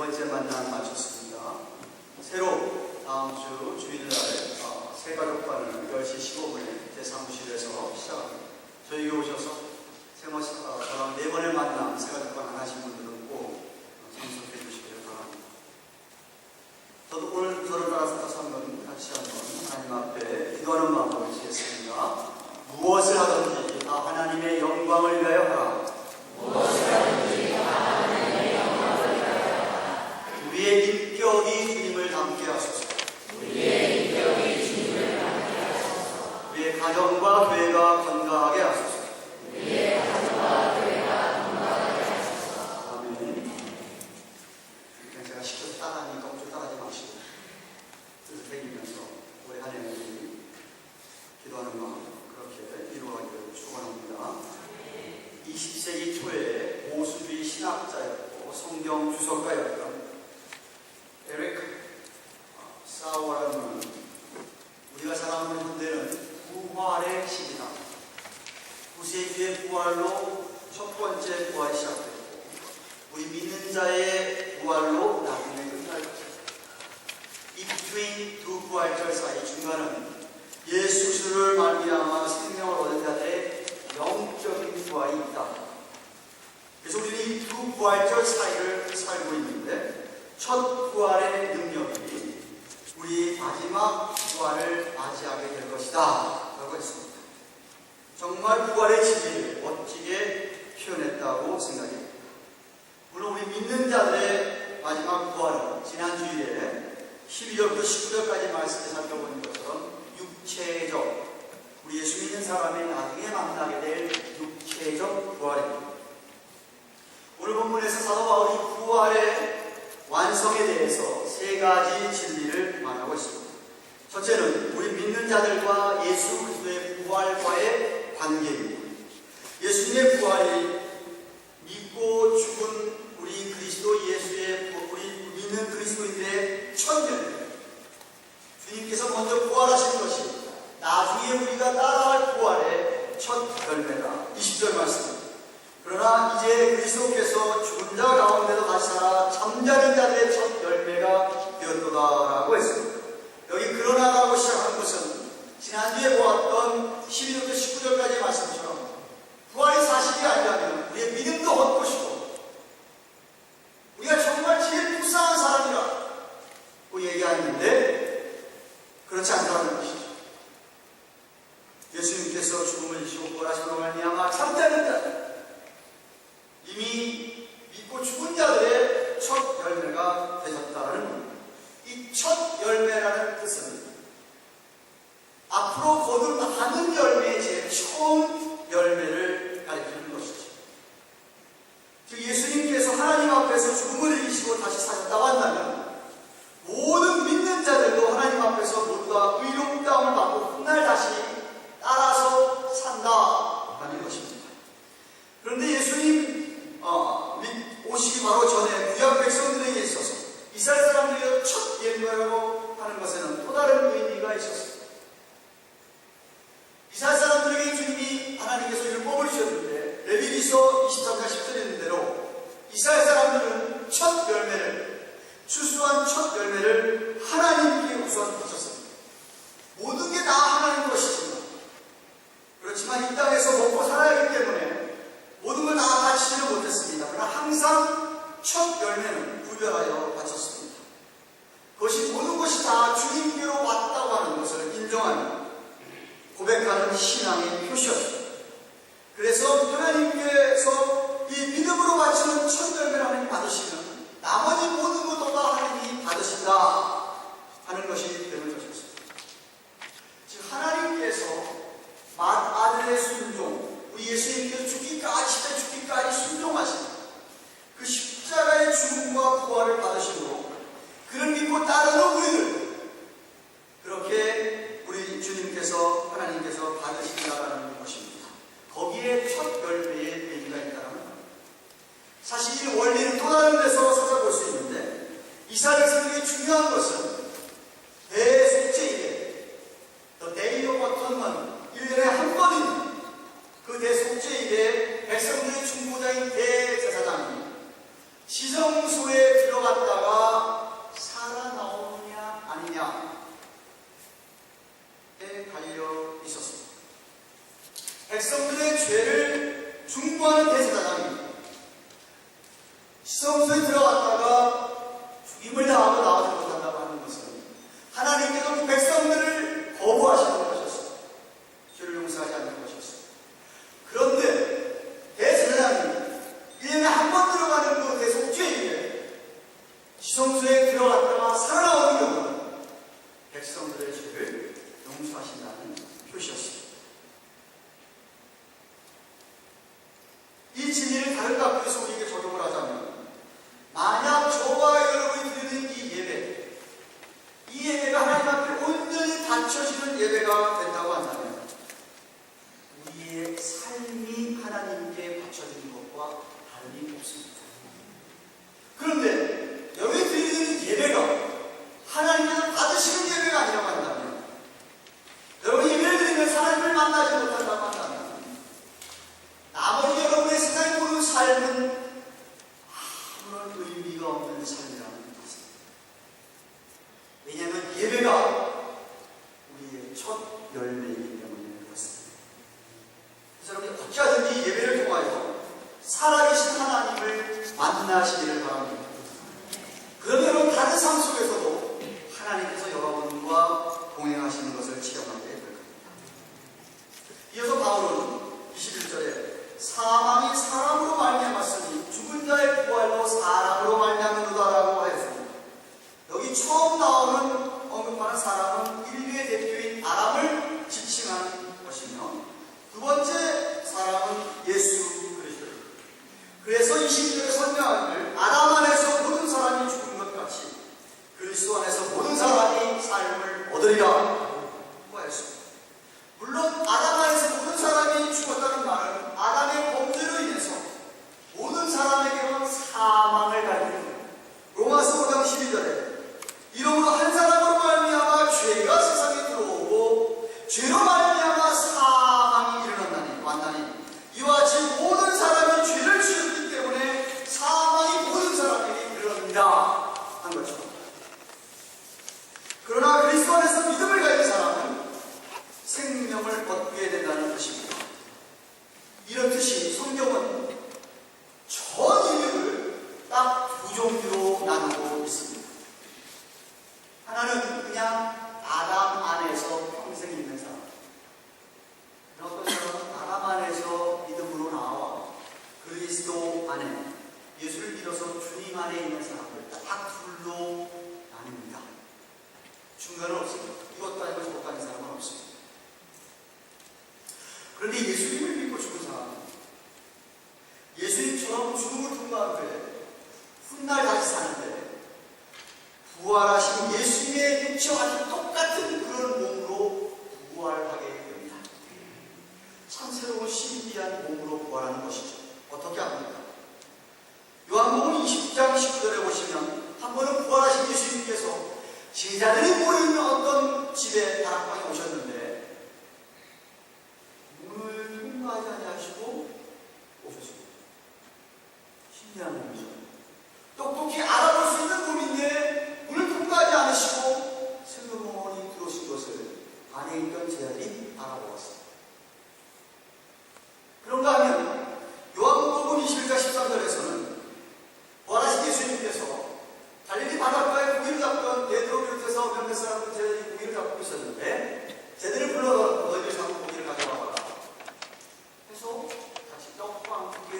번째 만남 마쳤습니다. 새로 다음 주 주일날 새가족반을 10시 15분에 제 사무실에서 시작합니다. 저에게 오셔서 저랑 4번의 만남 새가족반 안 하신 분들은 꼭 참석해 주시기를 바랍니다. 저도 오늘 저를 따라서 한번 같이 한번 하나님 앞에 기도하는 마음으로 지겠습니다. 무엇을 하든지 다 하나님의 영광을 위하여 하라. 우리의 인격이 주님을 닮게 하소서. 우리의 가정과 교회가 건강하게 하소서. 아멘. 제가 시켜서 따라하니까 엄청 따라하지 마시고 뜻을 새기면서 우리 한 해는 기도하는 마음 그렇게 이루어가기를 축원합니다. 20세기 초에 보수주의 신학자였고 성경 주석가였던 에릭 사워라는 분은 우리가 살아가는 현대는 부활의 시기다. 구세주의 부활로 첫 번째 부활이 시작됐고 우리 믿는 자의 부활로 나중에 끝날 것이다. 이 between 두 부활절 사이 중간은 예수 그리스도를 말미암아 생명을 얻은 자들의 영적인 부활이 있다. 그래서 우리는 이 두 부활절 사이를 살고 있는데 첫 부활의 능력이 우리 마지막 부활을 맞이하게 될 것이다 라고 했습니다. 정말 부활의 진리를 멋지게 표현했다고 생각합니다. 물론 우리 믿는 자들의 마지막 부활은 지난 주일에 12절부터 19절까지 말씀을 살펴본 것처럼 육체적, 우리 예수 믿는 사람이 나중에 만나게 될 육체적 부활입니다. 오늘 본문에서 사도 바울이 부활의 완성에 대해서 세 가지 진리를 말하고 있습니다. 첫째는 우리 믿는 자들과 예수 그리스도의 부활과의 관계입니다. 예수님의 부활이 믿고 죽은 우리 그리스도 예수의 우리 믿는 그리스도인들의 첫 열매. 주님께서 먼저 부활하신 것이 나중에 우리가 따라갈 부활의 첫 열매다. 20절 말씀입니다. 그러나 이제 그리스도께서 죽은 자 가운데도 다시 살아 잠자는 자들의 첫 열매가 되었도다라고 했습니다. 여기 그러나라고 시작한 것은 지난주에 보았던 12절부터 19절까지의 말씀처럼 부활이 사실이 아니라면 우리의 믿음도 헛것이고 우리가 정말 제일 불쌍한 사람이라고 얘기하는데 그렇지 않다는 것이죠. 예수님께서 죽음을 지시고 부활하심으로 말미암아 잠자는 자 이미 믿고 죽은 자들의 첫 열매가 되셨다는 겁니다. 이 첫 열매라는 뜻은 앞으로 거둘 많은 열매의 제일 처음 열매를 가리키는 것이죠. 즉 예수님께서 하나님 앞에서 죽음을 이기시고 다시 사셨다고 한다면 모든 믿는 자들도 하나님 앞에서 모두 다 의롭다움을 받고 훗날 다시 따라서 산다라는 것입니다. 그런데 예수님 오시기 바로 전에 구약 백성들에게 있어서 이스라엘 사람들이 첫 예배라고 하는 것에는 또 다른 의미가 있었습니다. 이스라엘 사람들에게 주님이 하나님께서 율법을 주셨는데 레위기서 23장 10절에 있는 대로 이스라엘 사람들은 첫 열매를 추수한 첫 열매를 하나님께 우선 바쳤습니다. 모든 게 다 하나님 것이지만 그렇지만 이 땅에서 먹고 살아야 하기 때문에 모든 걸 다 바치지는 못했습니다. 그러나 항상 첫 열매는 구별하여 바쳤습니다. 그것이 모든 것이 다 주님께로 왔다고 하는 것을 인정하는 고백하는 신앙의 표시였습니다. 그래서 하나님께서 이 믿음으로 바치는 첫 열매를 하나님 받으시면 나머지 모든 것도 다 하나님이 받으신다 하는 것이 되는 것이었습니다. 즉 하나님께서 아들의 순종, 우리 예수님께서 죽기까지 순종하신 그 십자가의 죽음과 부활을 받으심으로 그를 믿고 따르는 우리를 그렇게 우리 주님께서 하나님께서 받으신다는 것입니다. 거기에 첫 열매의 의미가 있다는 겁니다. 사실 이 원리는 또 다른 데서 찾아볼 수 있는데 이스라엘 백성들에게 중요한 것은 대속죄일에 The Day of Atonement 1년에 한 번인 그 대속죄일에 백성들의 중보자인 대제사장이 지성소에 들어갔다가 지성소에 들어갔다가 죽임을 당하고 나오지 못한다고 하는 것은 하나님께서 그 백성들을 거부하시는 것이었습니다. 죄를 용서하지 않는 것이었습니다. 그런데 대제사장이 1년에 한 번 들어가는 그 대속죄인데 지성소에 들어갔다가 살아나오는 경우는 백성들의 죄를 용서하신다는 표시였습니다. 이 진리를 다른 각도에서 우리에게 적용을 하자면, 만약 저와 여러분이 드리는 이 예배가 하나님 앞에 온전히 닫혀지는 예배가 된다고 한다면 우리의 삶이 하나님께 바쳐지는 것과 다름이 없습니다. 그런데 여기 드리는 예배가 하나님께서 받으시는 예배가 아니라고 한다면, 여러분이 예배를 드리면서 하나님을 만나지 못한다고 한다면 나머지 여러분의 세상에 보는 삶은 아무런 의미가 없는 삶이라는 것입니다. 왜냐하면 예배가 우리의 첫 열매이기 때문에 그렇습니다. 그래서 여러분이 어찌하든지 예배를 통하여 살아계신 하나님을 만나시기를 바랍니다. 그러면 여러분 다른 삶 속에서도 하나님께서 여러분과 동행하시는 것을 체험하게 될 겁니다. 이어서 바울은 21절에 사망이 사람으로 말미암았으니 죽은 자의 부활도 사람으로 말미암는도다라고 하였습니다. 여기 처음 나오는 언급하는 사람은 인류의 대표인 아담을 지칭하는 것이며, 두 번째 사람은 예수 그리스도입니다. 그래서 22절에 설명하기를 아담 안에서 모든 사람이 죽은 것 같이 그리스도 안에서 모든 사람이 삶을 얻으리라 하였습니다. 물론 아담 안에서 모든 사람이 죽었다는 말은 아담의 범죄로 인해서 모든 사람에게는 사망을 가리킵니다. 로마서 5장 12절에 이러므로 한 사람으로 말미암아 죄가 세상에 들어오고 죄로 말미암아 사망이 왔나니 이와 같이 모든 사람이 죄를 지었기 때문에 사망이 모든 사람에게 이르렀습니다 한 거죠. 그러나 그리스도 안에서 믿음을 가진 사람은 생명을 얻게 된다는 뜻입니다. 이렇듯이 성경은 전 인류를 딱 두 종류로 나누고 있습니다. 하나는 그냥 아담 안에서 평생 있는 사람, 어떤 사람은 아담 안에서 믿음으로 나와 그리스도 안에 예수를 믿어서 주님 안에 있는 사람들, 딱 둘로 나뉩니다. 중간은 없습니다. 이것도 아니고 저것도 아닌 사람은 없습니다. 그런데 예수님을 믿고 죽은 사람은 예수님처럼 죽음을 통과한 후에 훗날 다시 사는데 부활하신 예수님의 육체와 똑같은 그런 몸으로 부활하게 됩니다. 참 새로운 신비한 몸으로 부활하는 것이죠. 어떻게 합니까? 요한복음 20장 19절에 보시면 한 번은 부활하신 예수님께서 제자들이 모여있는 어떤 집에 다락방에 오셨는데 문을 통과하지 아니하시고 오셨습니다. 신기한 몸이죠. 똑똑히 알아볼 수 있는 몸인데 문을 통과하지 않으시고 슬그머니 들어오신 것을 안에 있던 제자들이 알아보았습니다. 그런가 하면 요한복음 21장 13절에서는 부활하신 예수님께서 갈릴리 바닷가에 고기를 잡던 베드로 비롯해서 몇몇 사람들 제자들이 고기를 잡고 있었는데 제자들을 불러 너희들 잡은 고기를 가져와라 해서 같이 떡과 함께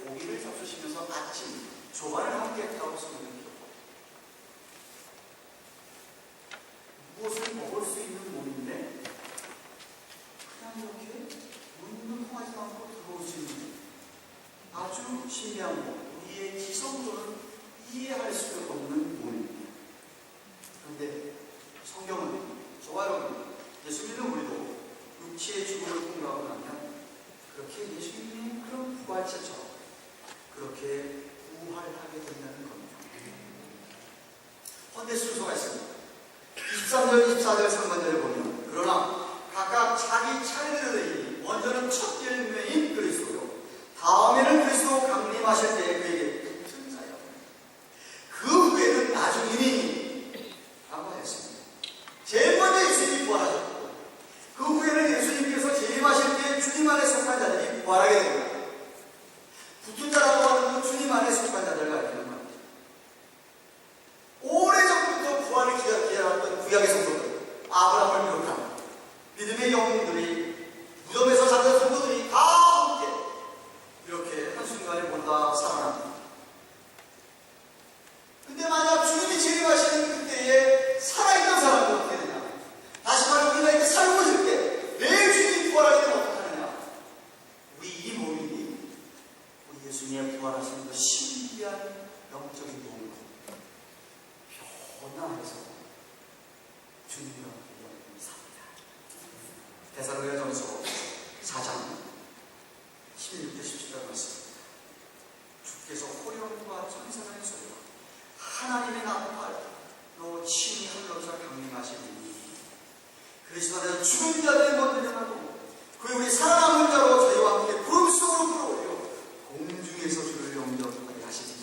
고기를 잡수시면서 아침 조반을 함께 했다고 성경이 기록합니다. 무엇을 먹을 수 있는 몸인데 그냥 이렇게 문도 통하지 않고 들어올 수 있는 아주 신기한 몸, 우리의 지성으로는 이해할 수 없는 몸입니다. 그런데 성경은 저와 여러분, 예수 믿는 우리도 육체의 죽음을 통과하고 나면 그렇게 예수님의 그런 부활체처럼 그렇게 부활하게 된다는 겁니다. 헌데 순서가 있습니다. 23절, 24절 상반절을 보면 그러나 각각 자기 차례대로 되니 먼저는 첫 열매인 그리스도요 다음에는 그리스도 강림하실 때에 그에게 붙은 자요 그 후에는 나중이니 라고 했습니다. 제일 먼저 예수님이 부활하셨고 그 후에는 예수님께서 재림하실 때 주님 안에 속한 자들이 부활하게 됩니다. 붙은 자라고 하는 건 주님 안에 속한 자들 가리키는 진지한 영적인 동로, 변화해서 주님과 함께 삽니다. 데살로니가전서 4장 16절 17절 말씀입니다. 주께서 호령과 천사장의 소리와 하나님의 나팔로 친히 흘러서 강림하시니 그리스도 안에서 죽은 자들의 먼저 일어나고 그의 우리 살아남은 자로 저희와 함께 구름 속으로 끌어올려 공중에서 주를 영접하게 하시니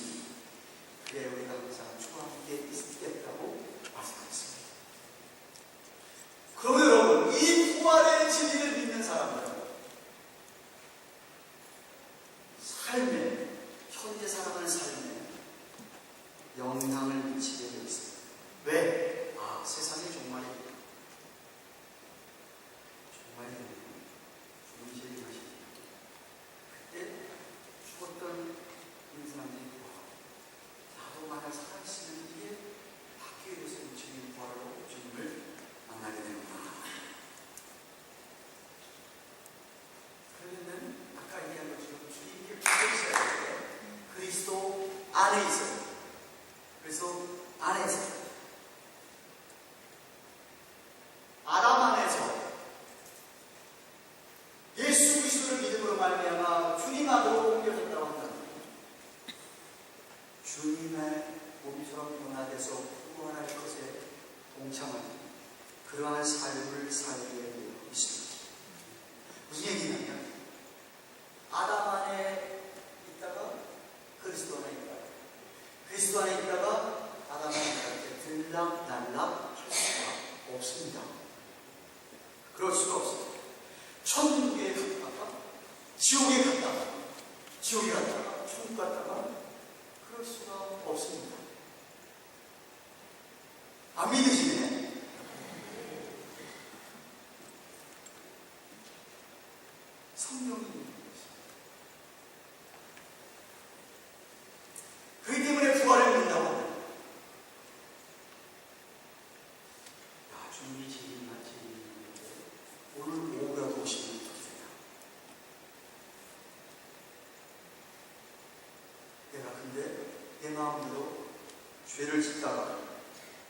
그에 우리가 항상 주와 함께 있겠다고 말씀하셨습니다. 그러면 여러분, 이 부활의 진리를 믿는 사람들은 삶에, 현재 살아가는 삶에 영향을 미치게 되어 있습니다. 왜? 세상의 종말입니다. 종말이면 주님 재림하시니 그때 죽었던 인사람들이 나도 만약 살아있으면 이게 바뀌게 돼서 주님 부활로 주님을 만나게 되는구나. 그러면 아까 얘기한 것처럼 주님께 붙어 있어야 돼요. 그리스도 안에 있어요. 그래서 안에서 아담 안에서 예수 그리스도를 믿음으로 말미암아 주님 안으로 옮겨졌다고 한다. 주님의 몸처럼 변화돼서 구원할 것에 동참하는 그러한 삶을 살게 되어 있습니다. 무슨 얘기냐면 아담 안에 있다가 그리스도 안에 있다가 그리스도 안에 있다가 아담 안에 이렇게 들락날락 할 수가 없습니다. 그럴 수가 없습니다. 천국에 갔다가 지옥에 갔다가 지옥에 갔다가 천국 갔다가 그럴 수가 없습니다. 안 믿으시네? 성령이 그렇기 때문에 부활을 믿는다고 합니다. 주님이 재림하지 오늘 오후라도 오시면 좋겠다. 내가 근데 내 마음대로 죄를 짓다가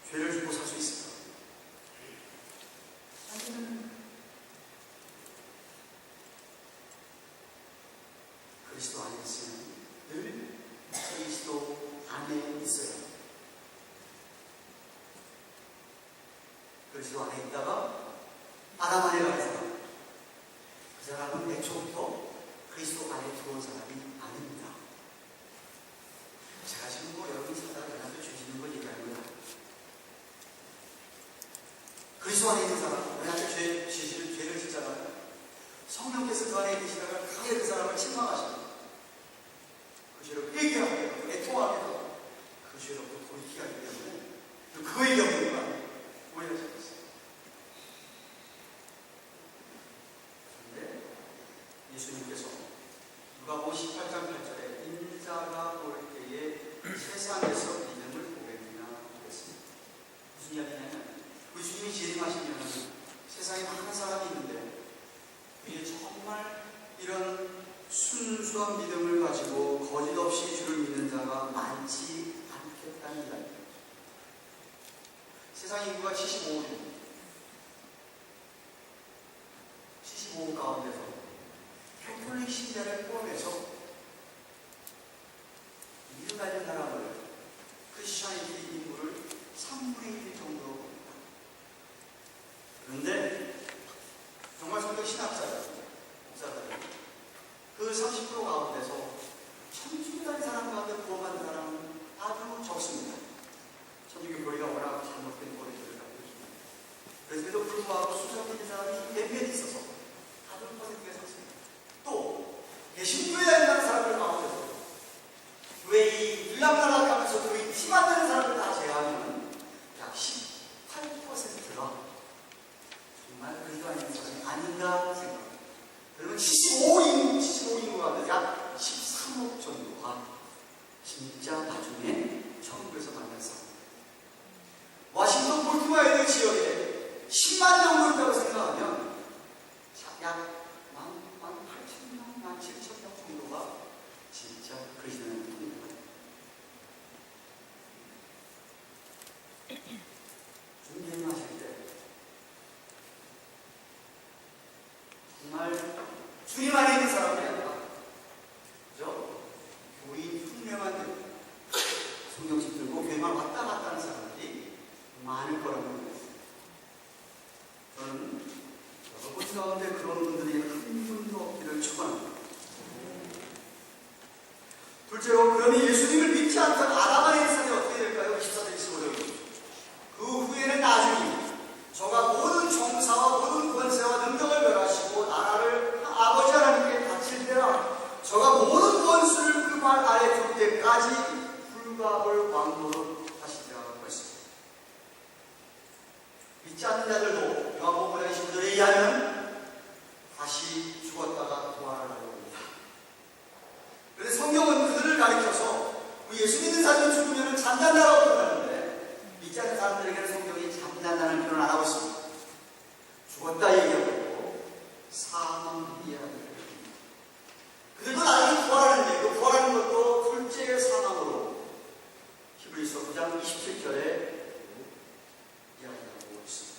죄를 짓고 살 수 있을까? 아니면 그리스도 안에 있으면 늘 그리스도 안에 있어요. 그리스도 안에 있다가 아담 안에 가는 사람, 그 사람은 애초부터 그리스도 안에 들어온 사람이 아닙니다. 제가 지금 여러분이 살다가 죄 짓는 걸 얘기하는 건 아니에요. 그리스도 안에 있는 사람, 우리한테 죄를 짓잖아요. 성령께서 그 안에 계시다가 크게 그 사람을 책망하십니다. 그 죄를 회개하게, 애통하게 하고 그 죄로부터 돌이키게 하기 때문에 그의 경우가 오해하지 않습니다. 그런데 예수님께서 누가복음 18장 8절에 인자가 올 때에 세상에서 믿음을 보겠느냐 그랬습니다. 무슨 이야기냐면 우리 주님이 재림하시면 세상에 많은 사람이 있는데 그게 정말 이런 순수한 믿음을 가지고 거짓 없이 주를 믿는 자가 많지 않겠다는 이야기입니다. 세상 인구가 75억입니다. 75억 가운데서 캐톨릭 신자를 포함해서 이유 가진 사람을 크리스천의 인구를 3분의 1 정도로 봅니다. 그런데 정말 성경 신학자들, 목사들 그 30% 가운데서 천주교 다닌 사람 가운데 구원받는 사람은 아주 적습니다. 천주교 교리가 워낙 잘못된 교리들을 갖고 있습니다. 그래서 불구하고 수정된 사람이 몇몇 있어서 아주 퍼센트가 적습니다. 또 개신교에 다니는 사람들 가운데서 교회의 일락날락하면서 교회 티 만드는 사람들 다 제외하면 약 18%가 정말 그리스도 아닌 사람이 아닌가 생각합니다. 그러면 75인구 가운데 약 13억 정도가 진짜 나중에 천국에서 만날 사람. 워싱턴 볼티모어 지역에 10만 정도 있다고 생각하면 약 18,000명, 17,000명 정도가 진짜 그리스도인을 통합니다. 성경책 들고 교회만 왔다 갔다 하는 사람들이 많을 거라고 생각합니다. 저는 여러분 가운데 그런 분들이 한 분도 없기를 축원합니다. 둘째로, 그러니 예수님을 믿지 않던 아담 안에 있는 사람이 어떻게 될까요? 24절 25절. 그 후에는 나중에 저가 모든 정사와 모든 권세와 능력을 멸하시고 나라를 아버지 하나님께 바칠 때라 저가 모든 원수를 그 발 아래 둘 때까지 불갑을 왕노로 하시리라고 했습니다. 믿지 않는 자들도 요한복음 5장 15절에 의하면 다시 죽었다가 부활을 하려고 합니다. 그런데 성경은 그들을 가리켜서 예수 믿는 사람이 죽으면 잠잔다라고 표현하는데 믿지 않는 사람들에게는 성경이 잠잔다는 표현을 안 하고 있습니다. 죽었다 얘기하고 있고 사망 이야기를 그들도 나중에 부활하는데 그 부활하는 것도 둘째 사망으로 히브리서 9장 27절에 이야기하고 있습니다.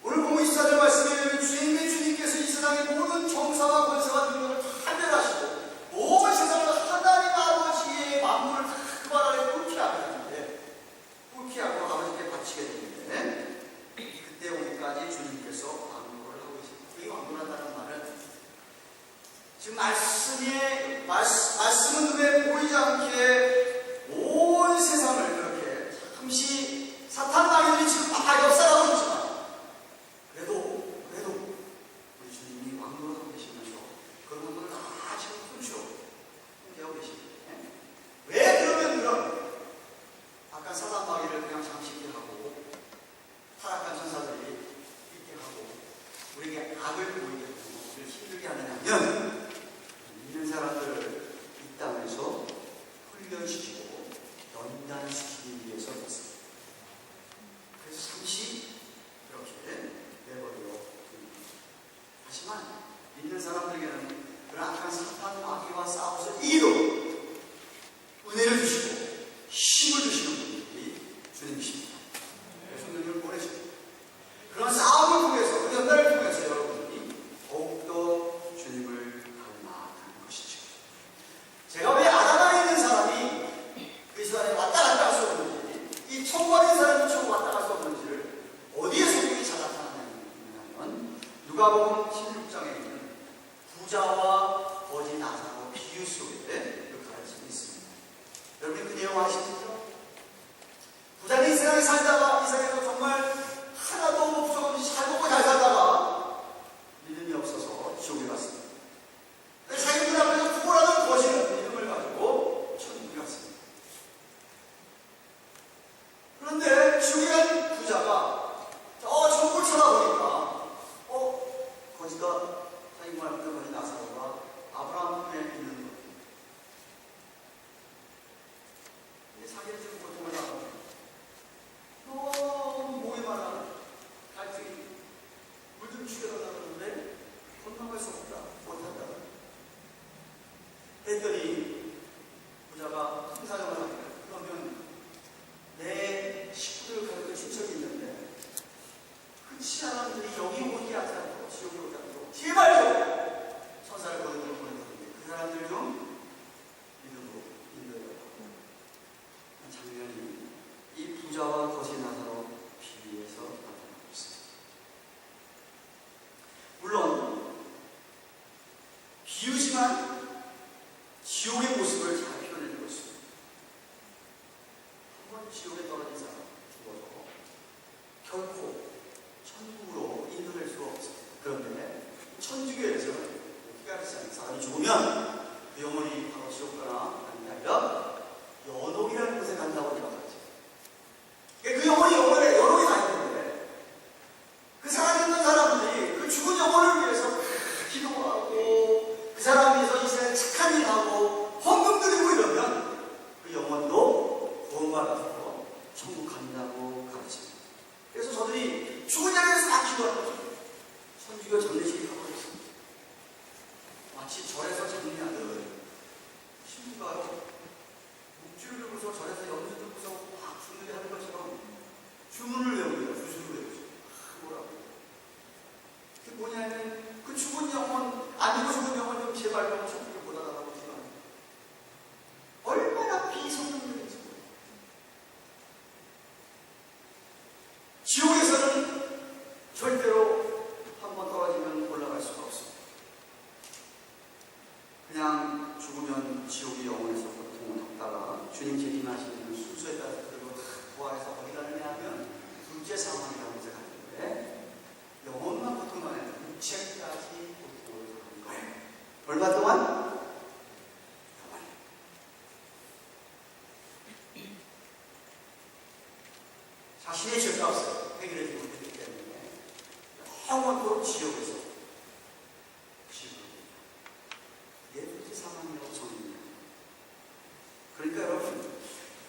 오늘 본문 24절 말씀에 주님께서 이 세상의 모든 정사와 권세와 능력을 다 멸하시고 온 세상을 하나님 아버지의 만물을 다 그 발 아래 꿇게 하는데 꿇게 하고 아버지께 바치게 되는데 그때 오기까지 주님께서 왕노를 하고 계십니다. 이 왕노한다는 말은 지금 말씀은 눈에 보이지 않게 온 세상을 그렇게 잠시 사탄 마귀들이 지금 막 역사하고 있지만 그래도 우리 주님이 왕노를 하고 계시면서 그런 것들을 다 지금 손쉬어 하고 계십니다. 왜 그러면 아까 사탄 마귀를 그냥 잠시 있게 하고 타락한 천사들이 있게 하고 우리에게 악을 보이게 하고 우리를 힘들게 하느냐면 있는 사람들을 이 땅에서 훈련시키고 연단시키기 위해서 했습니다. 그래서 잠시 이렇게 내버려 둡니다. 하지만 믿는 사람들에게는 그런 악한 사탄 마귀와 싸워서 이기도록 은혜를 주시고 힘을 주시는 분들이 주님이십니다. 성령님을 보내십니다. 그런 싸움을 통해서 그 연단을 통해서 여러분들이 더욱더 주님을 닮아가는 것이죠. 제가 왜 아담에 있는 사람이 그 시간에 왔다 갔다 할 수 없는지 이 천국에 있는 사람이 천국 왔다 갈 수 없는지를 어디에 성경이 잘 나타나냐면 누가복음 16장에 있는 부자와 거지 나사로 비유 속에 그 가르침이 있습니다. 여러분 그 내용 아시죠? 부자는 이 세상에 살다가 이 세상에서 정말 하나도 뭐 부족 없이 잘 먹고 잘 살다가 믿음이 없어서 지옥에 갔습니다. 자기들 앞에서 구걸하던 거지는 믿음을 가지고 천국에 갔습니다. 그런데 지옥에 간 부자가 천국을 쳐다보니까 거지가 자기 말 듣던 거지 나사로가 아브라함 품에 있는 것. 근데 자기는 지금 고통을 당하고 너무 목이 많아 갈증이 물 좀 죽여달라는데 건강할 수 없다 못한다 했더니 부자가 큰 사정을 하니까 그러면 내 식구들 가지고 친척이 있는데 그 사람들이 여기 오지 않도록 지옥에 오지 않도록 제발 좀 천사를 보내드렸는데 그 사람들 좀 믿음으로 인도해라. 장면이 이 부자와 거지 나사로 비유해서 나타나고 있습니다. 물론 비유지만 지옥의 모습을 잘 표현해주고 있습니다. 한번 지옥에 떨어진 사람 죽어서 결코 천국으로 인도될 수가 없습니다. 그런데 천주교에서는 어떻게 하겠어요? 사람이 죽으면 그 영혼이 바로 지옥 가나 아닌 게 아니라 연옥이라는 곳에 간다고 생각하죠. 그 영혼이 연옥에 가 있는데 그 살아있는 사람들이 그 죽은 영혼을 위해서 기도하고 그 사람을 위해서 이 세상에 착한 일 하고 헌금 드리고 이러면 그 영혼도 구원받아서 주님 재림하시는 순서에 따라서 그리고 부활해서 어디 가느냐 하면 둘째 사망이라고 생각하는데 영혼만 고통만 해도 육체까지 고통을 받는 거예요. 얼마 동안? 자신의 죄값을 해결해 주고 있기 때문에 영원토록 지옥에서 이게 둘째 사망이라고 정의합니다. 그러니까 여러분,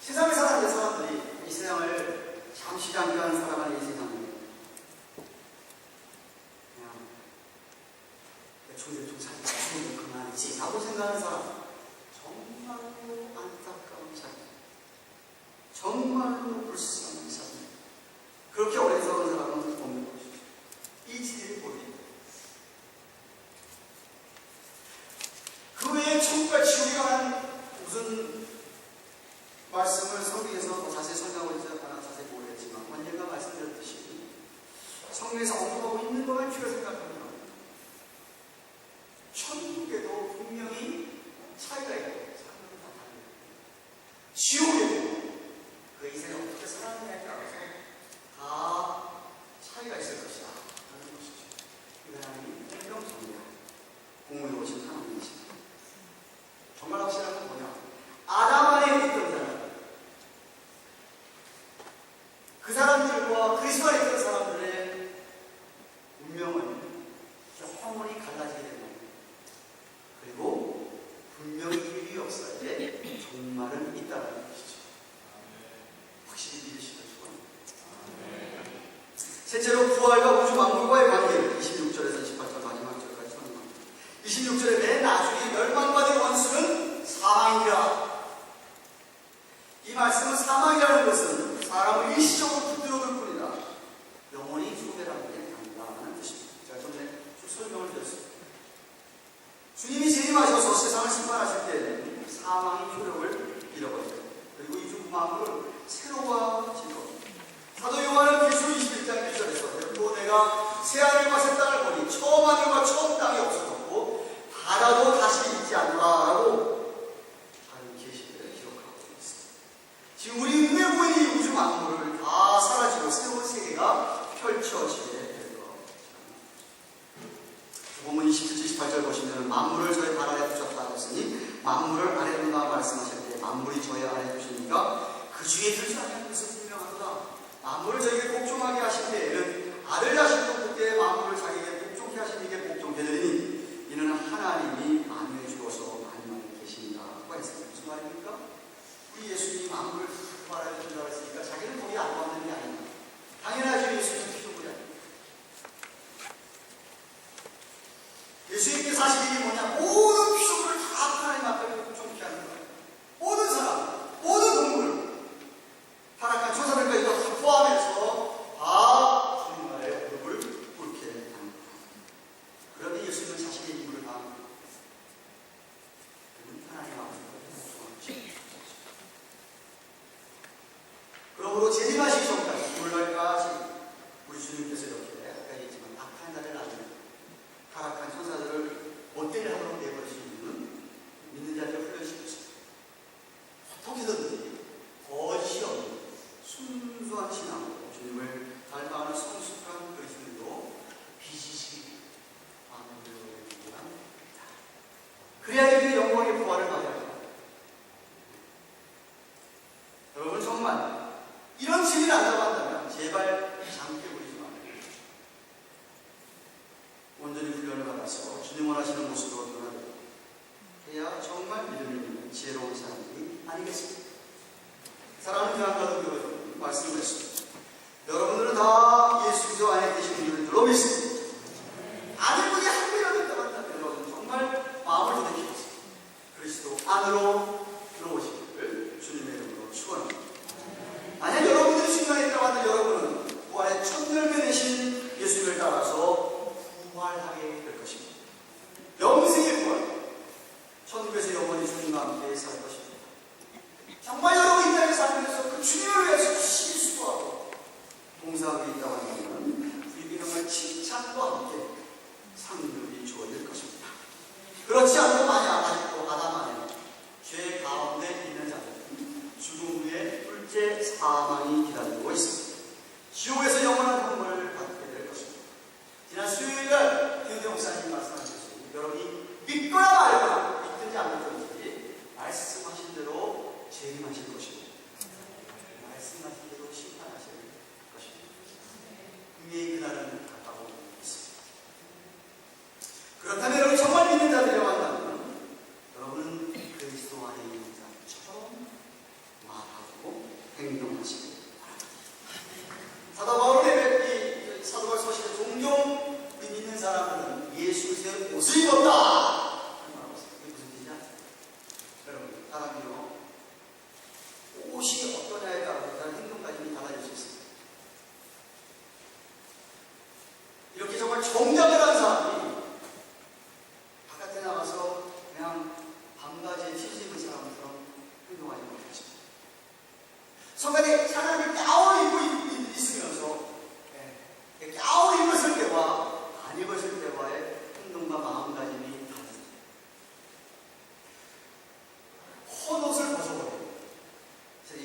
세상에 사는 사람들이 이 세상을 잠시 잠깐 살아가는 이 세상을 그냥 대충 살다 죽으면 그만이지 라고 생각하는 사람, 정말로 안타까운 삶, 정말로 불쌍한 삶, 그렇게 어리석은 사람은 없는 것이죠. 이 지혜를 보입니다. 그 외에 천국과 지옥에 관한 무슨 말씀을 성경에서 더 자세히 설명하고 있지 않아 자세히 모르겠지만 언젠가 말씀드렸듯이 성경에서 언급하고 있는 것을 필요로 생각하면 천국에도 분명히 차이가 있고 사람들은 다 다릅니다. 지옥에도 그 인생을 어떻게 살아가느냐에 따라서 다 차이가 있을 것이다 하는 것이죠. 이 하나님이 공평성이야. 공의로 오신 하나님이십니다. 정말 확실한 건 뭐냐? 아담 안에 있던 사람, 그 사람들과 그리스도 안에 있던 사람들의 운명은 영원히 갈라지게 됩니다. 그리고 분명히 일이 없어야 돼 종말은 있다는 것이죠. 확실히 믿으시면 좋아합니다. 셋째로 부활과 우주 만물과의 관계를 26절에서 28절 마지막 절까지 설명합니다. 26절에 맨 나중에 멸망받은 원수는 사망이라. 이 말씀은 사망이라는 것은 사람을 일시적으로 붙들어둘 뿐이다. 영원히 죽음이라는 게 아니다라는 뜻입니다. 제가 좀 전에 설명을 드렸습니다. 주님이 재림하셔서 세상을 심판하실 때는 사망의 효력을 잃어버려요. 그리고 이 주 만물을 새로워질 겁니다. 사도 요한은 계시록 21장 1절에서 그리고 내가 새하늘과 새 땅을 보니 처음 하늘과 처음 땅이 없어졌고 바다도 다시 있지 않노라라고 다른 계시를 기록하고 있습니다. 지금 우리 눈에 보이는 이 우주 만물을 다 사라지고 새로운 세계가 펼쳐지게 될 겁니다. 본문 27절 28절 보시면 만물을 저의 발 아래 두셨다 했으니 만물을 아래 둔다 말씀하실 때 만물이 저의 아래 두시니까 그 주에 들지 않는 것은 분명하도다. 만물을 저에게 복종하게 하신 때에는 아들 자신도 그때 만물을 자기에게 복종케 하신 이게 복종케 되리니 이는 하나님이 만유해 주어서 만유하게 계십니다라고 했습니다. 무슨 말입니까? 우리 예수님이 만물을 그 발 아래 둔다고 했으니까 자기는 거기 안 왔는 게 아닙니다. 당연하지 예수님은 피조물이 아닙니다. 예수님께서 하신 일이 뭐냐? 모든 피조물을 다 하나님 앞에 복종케 하는 거예요. 모든 사람, 모든 동물, 타락한 천사들까지 다 포함해서 다 주님 아래 무릎을 꿇게 하는 거예요. 그런데 예수님은 자신의 임무를 다합니다. 하나님 앞에 복종하시죠. 그러므로 재림하시기 전까지 오늘날까지 우리 주님께서 이렇게 아까 얘기했지만 악한 자를 아는 타락한 천사들을 못된 일 하도록 내버리신 이유는 믿는 자들을 훈련시켰습니다. 어떻게든지 거짓이 없는 순수한 신앙으로 주님을 닮아가는 성숙한 그리스도인으로 빚으시기 바랍니다. 그래야 그 영광의 부활을 맞아야 합니다. 여러분 정말 이런 진리를 안다고 한다면 제발 잠깨 부리지 말아요. 온전히 훈련을 받아서 주님 원하시는 모습으로 변화되고 해야 정말 믿음이 있는 지혜로운 사람들이 아니겠습니까? 사랑하는 교환가족 여러분, 말씀을 했습니다. 여러분들은 다 예수 그리스도 안에 계신 분들로 믿습니다. 아는 분이 한 분이라도 있다고 한다면 여러분 정말 마음을 돌이키겠습니다. 그리스도 안으로 들어오시기를 주님의 이름으로 축원합니다. 만약 여러분들이 주님 안에 있다고 한다면 여러분은 부활의 첫 열매 되신 예수님을 따라서 부활하게 될 것입니다. 영생의 부활, 천국에서 영원히 주님과 함께 살 것입니다. 정말 여러분 이 땅에 살면서 그 주님을 위해서 실수하고 봉사하고 있다고 한다면 우리에게 정말 칭찬과 함께 상급이 주어질 것입니다. 그렇지 않고 만약 아직도 아담 안에 죄 가운데 있는 자들, 재림하실 것이고 말씀하신 대로 심판하실 것입니다. 분명히 그날은 가까워 있습니다. 그렇다면 여러분 정말 믿는 자들이라고 한다면 여러분은 그리스도 안에 있는 자처럼 말하고 행동하시길 바랍니다. 사도 바울의 사도 바울 서식에 종종 믿는 사람은 예수 그리스도의 옷을 입었다. 이게 무슨 뜻이냐? 여러분 사람이요 옷이 어떠냐에 따라서 그런 행동까지 달라질 수 있습니다. 이렇게 정말 정장을 한 사람이 바깥에 나가서 그냥 반바지에 티셔츠 입은 사람처럼 행동하지 못하십니다. 성간에 사람이 가운 입고 있으면서 가운 입었을 때와 안 입었을 때와의 행동과 마음가짐이 다릅니다. 헌옷을 벗어버리고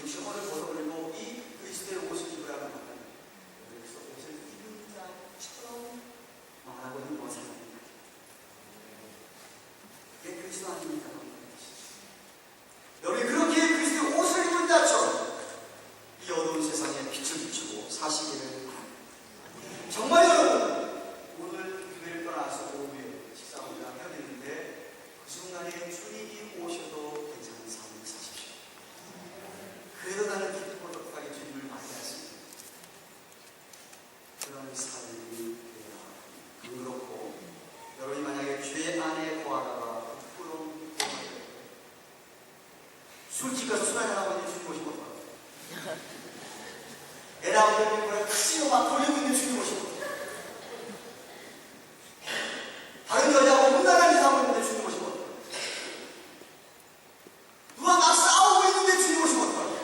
역시 헌옷을 벗어버리고 이 그리스도의 옷을 입으라는 말은 그래서 옷을 입은 자처럼 말하고 행동하는 사람입니다. 이게 그리스도 아닙니까? 여러분이 그렇게 그리스도의 옷을 입은 자처럼 이 어두운 세상에 빛을 비추고 사시기를 바랍니다. 정말 여러분 오늘 교회를 떠나서 오후에 식사를 해야 되는데 그 순간에 주님이 오셔도 괜찮은 삶을 사십시오. 그래도 나는 기쁘고독하게 주님을 맞이하십니다. 그런 삶이 그렇고 여러분이 만약에 죄 안에 거하다가 부끄러운 술집가서 술 한잔하고 있는 주님 오시면 어떡합니까? 애라고 뭐야 씨로 막 돌리고 있는 주님 오시면 어떡합니까? 다른 여자하고 혼나는 짓 하고 있는데 주님 오시면 어떡합니까? 누가 막 싸우고 있는데 주님 오시면 어떡합니까?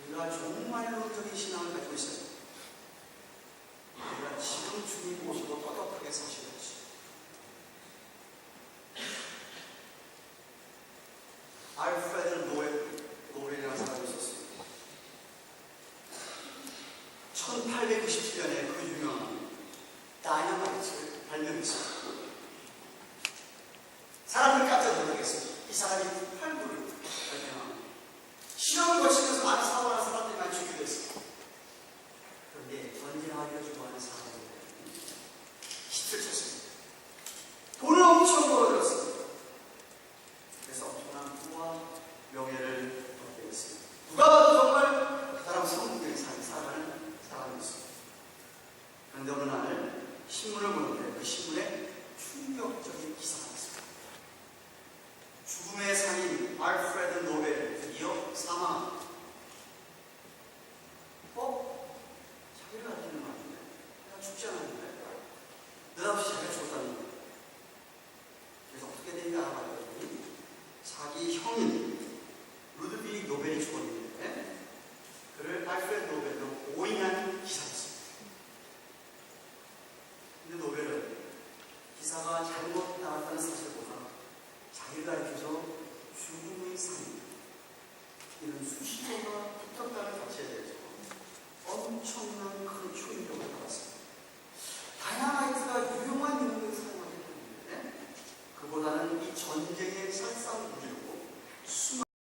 우리가 정말론적인 신앙을 가지고 있어요. 우리가 지금 주님 모시고 떳떳하게 사시는 것이 알프레드 노벨이라는 사람이 있었어요. 1897년에 그 유명한 다이너마이트를 발명했어요. 사람들 깜짝 놀라겠어요. 이 사람이 폭발물을 발명한 실험을 거치면서 많은 사고를 하는 사람들이 많이 죽기도 했어요. 그런데 전쟁하기를 좋아하는 사람들이 히트를 쳤습니다. 돈을 엄청 벌어들였습니다. 그래서 엄청난 부와 명예를 얻게 됐습니다. 누가 봐도 정말 그 사람 성공적인 삶을 살아가는 사람이었습니다. 그런데 어느 날 신문을 보는데 그 신문에 충격적인 기사가 났습니다. 죽음의 상인 알프레드 노벨 드디어 사망. 자기를 가르치는 말인데 내가 죽지 않았는데 느닷없이 자기가 죽었다는 거예요. 그래서 어떻게 된지 알아봤더니 자기 형인 루드비히 노벨이 죽었는데 그를 알프레드 노벨로 오인한 기사였습니다. 근데 노벨은 기사가 잘못 나왔다는 사실보다 자기를 가르쳐서 죽음의 상인 이런 수식어가 붙었다는 가치에 대해서 엄청난 큰 충격을